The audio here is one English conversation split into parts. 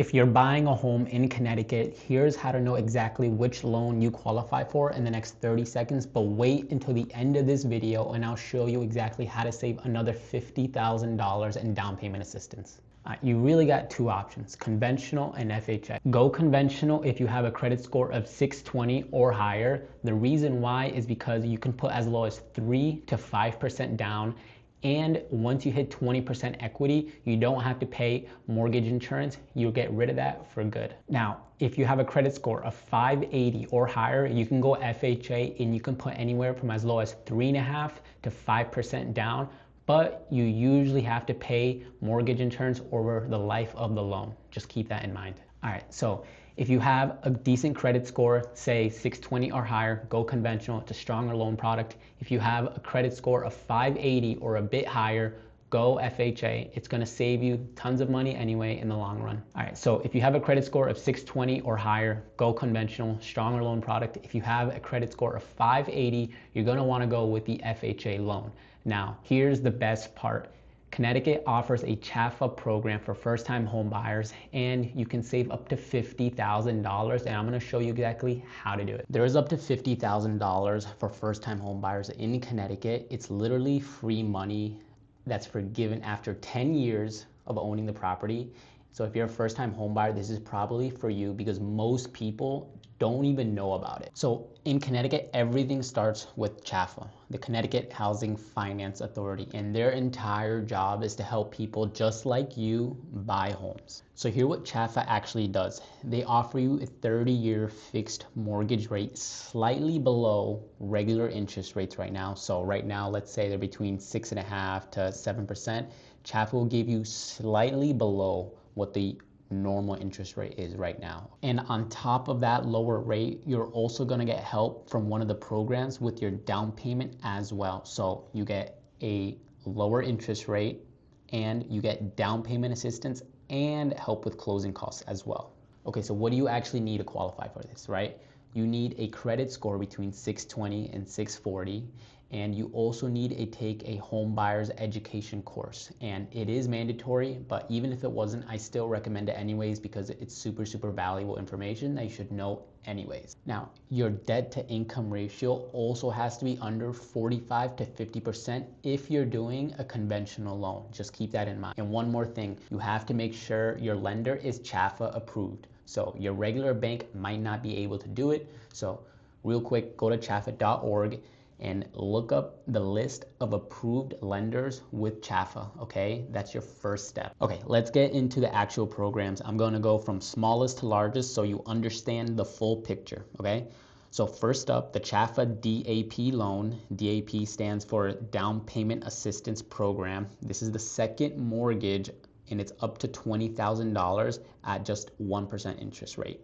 If you're buying a home in Connecticut, here's how to know exactly which loan you qualify for in the next 30 seconds, but wait until the end of this video and I'll show you exactly how to save another $50,000 in down payment assistance. You really got two options, conventional and FHA. Go conventional if you have a credit score of 620 or higher. The reason why is because you can put as low as 3 to 5% down, and once you hit 20% equity, you don't have to pay mortgage insurance. You'll get rid of that for good. Now, if you have a credit score of 580 or higher, you can go FHA and you can put anywhere from as low as 3.5 to 5% down, but you usually have to pay mortgage insurance over the life of the loan. Just keep that in mind. All right, so if you have a decent credit score, say 620 or higher, go conventional. It's a stronger loan product. If you have a credit score of 580 or a bit higher, go FHA. It's gonna save you tons of money anyway in the long run. All right, so if you have a credit score of 620 or higher, go conventional, stronger loan product. If you have a credit score of 580, you're gonna wanna go with the FHA loan. Now, here's the best part. Connecticut offers a CHFA program for first-time home buyers, and you can save up to $50,000, and I'm gonna show you exactly how to do it. There is up to $50,000 for first-time home buyers in Connecticut. It's literally free money that's forgiven after 10 years of owning the property. So if you're a first-time home buyer, this is probably for you because most people don't even know about it. So in Connecticut, everything starts with CHFA, the Connecticut Housing Finance Authority, and their entire job is to help people just like you buy homes. So here's what CHFA actually does. They offer you a 30-year fixed mortgage rate slightly below regular interest rates right now. So right now, let's say they're between 6.5% to 7%. CHFA will give you slightly below what the normal interest rate is right now. And on top of that lower rate, you're also gonna get help from one of the programs with your down payment as well. So you get a lower interest rate and you get down payment assistance and help with closing costs as well. Okay, so what do you actually need to qualify for this, right? You need a credit score between 620 and 640, and you also need to take a home buyer's education course. And it is mandatory, but even if it wasn't, I still recommend it anyways because it's super, super valuable information that you should know anyways. Now, your debt to income ratio also has to be under 45 to 50% if you're doing a conventional loan. Just keep that in mind. And one more thing, you have to make sure your lender is CHFA approved. So your regular bank might not be able to do it. So real quick, go to chfa.org and look up the list of approved lenders with CHFA, okay? That's your first step. Okay, let's get into the actual programs. I'm gonna go from smallest to largest so you understand the full picture, okay? So first up, the CHFA DAP loan. DAP stands for Down Payment Assistance Program. This is the second mortgage and it's up to $20,000 at just 1% interest rate.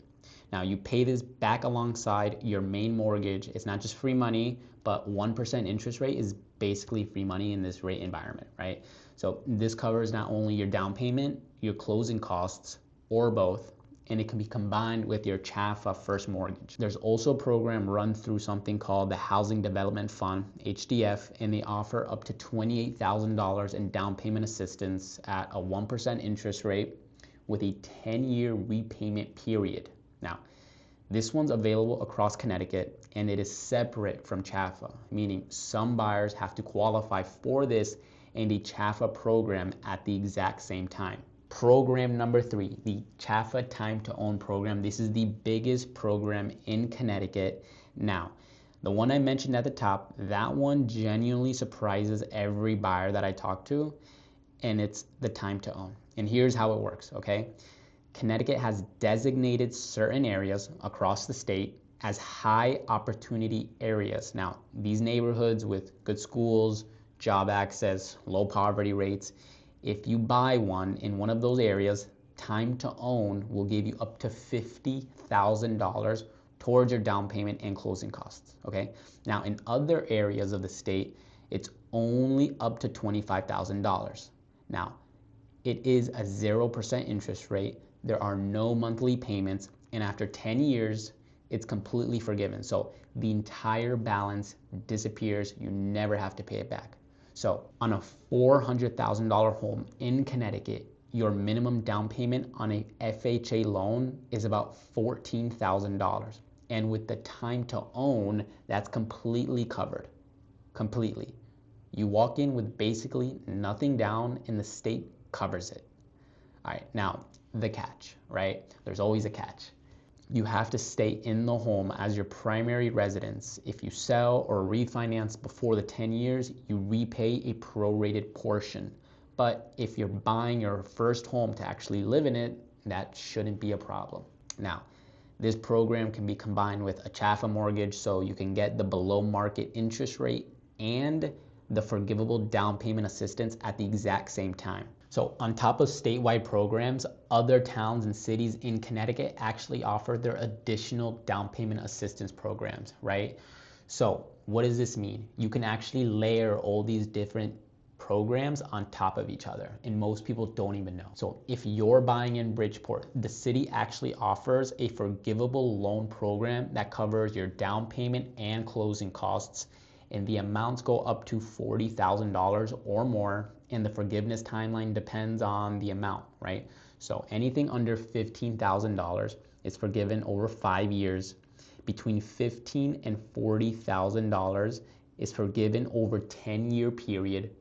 Now you pay this back alongside your main mortgage. It's not just free money, but 1% interest rate is basically free money in this rate environment, right? So this covers not only your down payment, your closing costs, or both, and it can be combined with your CHFA first mortgage. There's also a program run through something called the Housing Development Fund, HDF, and they offer up to $28,000 in down payment assistance at a 1% interest rate with a 10-year repayment period. Now, this one's available across Connecticut and it is separate from CHFA, meaning some buyers have to qualify for this and the CHFA program at the exact same time. Program number 3, the CHFA Time to Own program. This is the biggest program in Connecticut. Now, the one I mentioned at the top, that one genuinely surprises every buyer that I talk to, and it's the time to own. And here's how it works, okay? Connecticut has designated certain areas across the state as high opportunity areas. Now, these neighborhoods with good schools, job access, low poverty rates, if you buy one in one of those areas, time to own will give you up to $50,000 towards your down payment and closing costs, okay? Now, in other areas of the state, it's only up to $25,000. Now, it is a 0% interest rate. There are no monthly payments, and after 10 years, it's completely forgiven. So the entire balance disappears. You never have to pay it back. So on a $400,000 home in Connecticut, your minimum down payment on a FHA loan is about $14,000. And with the time to own, that's completely covered. Completely. You walk in with basically nothing down and the state covers it. All right, now the catch, right? There's always a catch. You have to stay in the home as your primary residence. If you sell or refinance before the 10 years, you repay a prorated portion. But if you're buying your first home to actually live in it, that shouldn't be a problem. Now, this program can be combined with a CHFA mortgage, so you can get the below market interest rate and the forgivable down payment assistance at the exact same time. So on top of statewide programs, other towns and cities in Connecticut actually offer their additional down payment assistance programs, right? So what does this mean? You can actually layer all these different programs on top of each other, and most people don't even know. So if you're buying in Bridgeport, the city actually offers a forgivable loan program that covers your down payment and closing costs, and the amounts go up to $40,000 or more, and the forgiveness timeline depends on the amount, right? So anything under $15,000 is forgiven over 5 years. Between $15,000 and $40,000 is forgiven over 10-year period,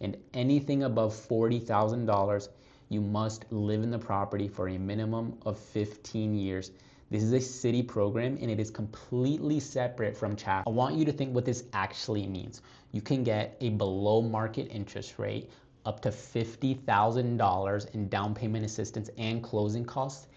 and anything above $40,000, you must live in the property for a minimum of 15 years. This is a city program and it is completely separate from CHFA. I want you to think what this actually means. You can get a below market interest rate up to $50,000 in down payment assistance and closing costs.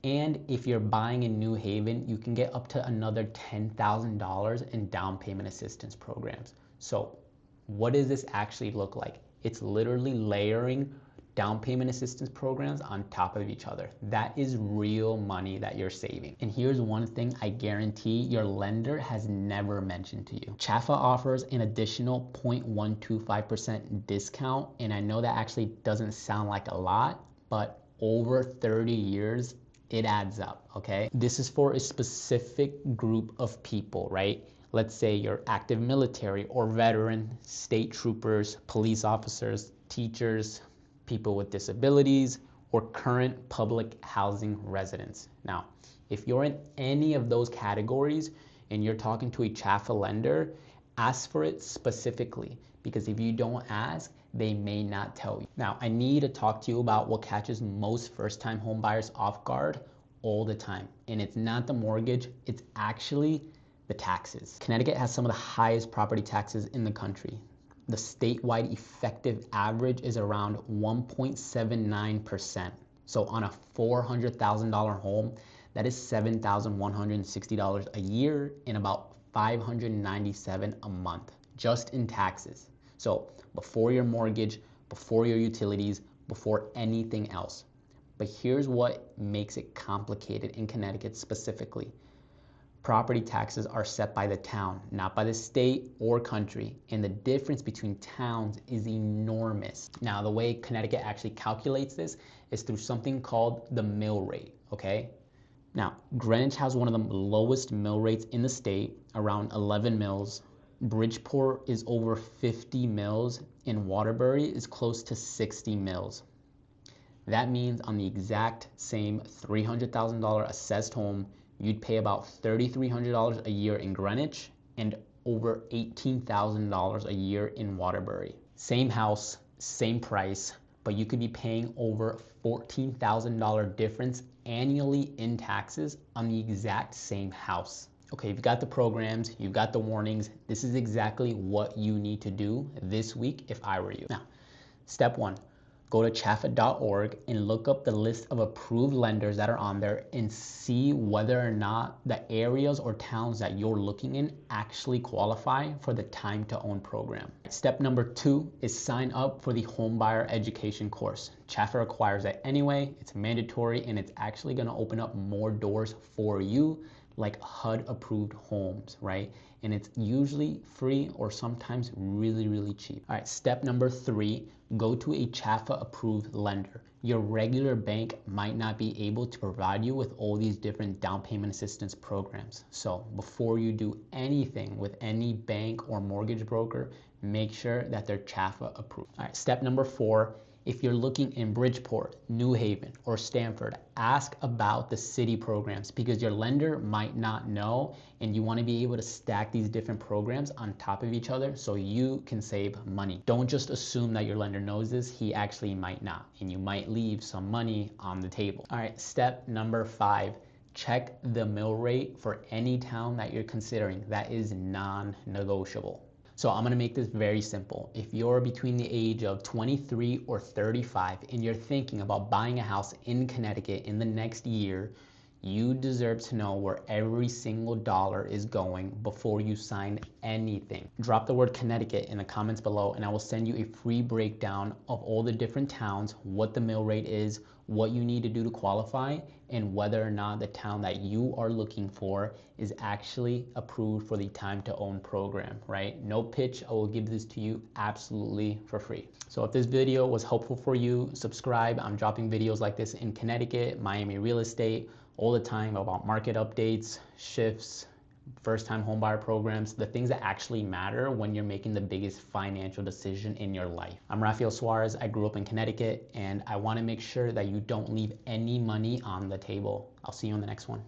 And if you're buying in New Haven, you can get up to another $10,000 in down payment assistance programs. So what does this actually look like? It's literally layering down payment assistance programs on top of each other. That is real money that you're saving. And here's one thing I guarantee your lender has never mentioned to you. CHFA offers an additional 0.125% discount. And I know that actually doesn't sound like a lot, but over 30 years, it adds up, okay? This is for a specific group of people, right? Let's say you're active military or veteran, state troopers, police officers, teachers, people with disabilities, or current public housing residents. Now, if you're in any of those categories and you're talking to a CHFA lender, ask for it specifically, because if you don't ask, they may not tell you. Now, I need to talk to you about what catches most first-time home buyers off guard all the time. And it's not the mortgage, it's actually the taxes. Connecticut has some of the highest property taxes in the country. The statewide effective average is around 1.79%. So on a $400,000 home, that is $7,160 a year and about $597 a month just in taxes. So before your mortgage, before your utilities, before anything else. But here's what makes it complicated in Connecticut specifically. Property taxes are set by the town, not by the state or country. And the difference between towns is enormous. Now, the way Connecticut actually calculates this is through something called the mill rate, okay? Now, Greenwich has one of the lowest mill rates in the state, around 11 mills. Bridgeport is over 50 mills, and Waterbury is close to 60 mills. That means on the exact same $300,000 assessed home, you'd pay about $3,300 a year in Greenwich and over $18,000 a year in Waterbury. Same house, same price, but you could be paying over $14,000 difference annually in taxes on the exact same house. Okay, you've got the programs, you've got the warnings. This is exactly what you need to do this week if I were you. Now, step one. Go to chfa.org and look up the list of approved lenders that are on there and see whether or not the areas or towns that you're looking in actually qualify for the time to own program. Step number 2 is sign up for the homebuyer education course. CHFA requires that anyway. It's mandatory and it's actually going to open up more doors for you, like HUD approved homes, right? And it's usually free or sometimes really, really cheap. All right, step number 3, go to a CHFA approved lender. Your regular bank might not be able to provide you with all these different down payment assistance programs. So before you do anything with any bank or mortgage broker, make sure that they're CHFA approved. All right, step number 4 If you're looking in Bridgeport, New Haven, or Stamford, ask about the city programs because your lender might not know, and you want to be able to stack these different programs on top of each other so you can save money. Don't just assume that your lender knows this. He actually might not, and you might leave some money on the table. All right, step number 5. Check the mill rate for any town that you're considering. That is non-negotiable. So I'm gonna make this very simple. If you're between the age of 23 or 35 and you're thinking about buying a house in Connecticut in the next year, you deserve to know where every single dollar is going before you sign anything. Drop the word Connecticut in the comments below and I will send you a free breakdown of all the different towns, what the mill rate is, what you need to do to qualify, and whether or not the town that you are looking for is actually approved for the time to own program, right? No pitch, I will give this to you absolutely for free. So if this video was helpful for you, subscribe. I'm dropping videos like this in Connecticut, Miami real estate, all the time about market updates, shifts, first-time homebuyer programs, the things that actually matter when you're making the biggest financial decision in your life. I'm Rafael Suarez. I grew up in Connecticut, and I want to make sure that you don't leave any money on the table. I'll see you in the next one.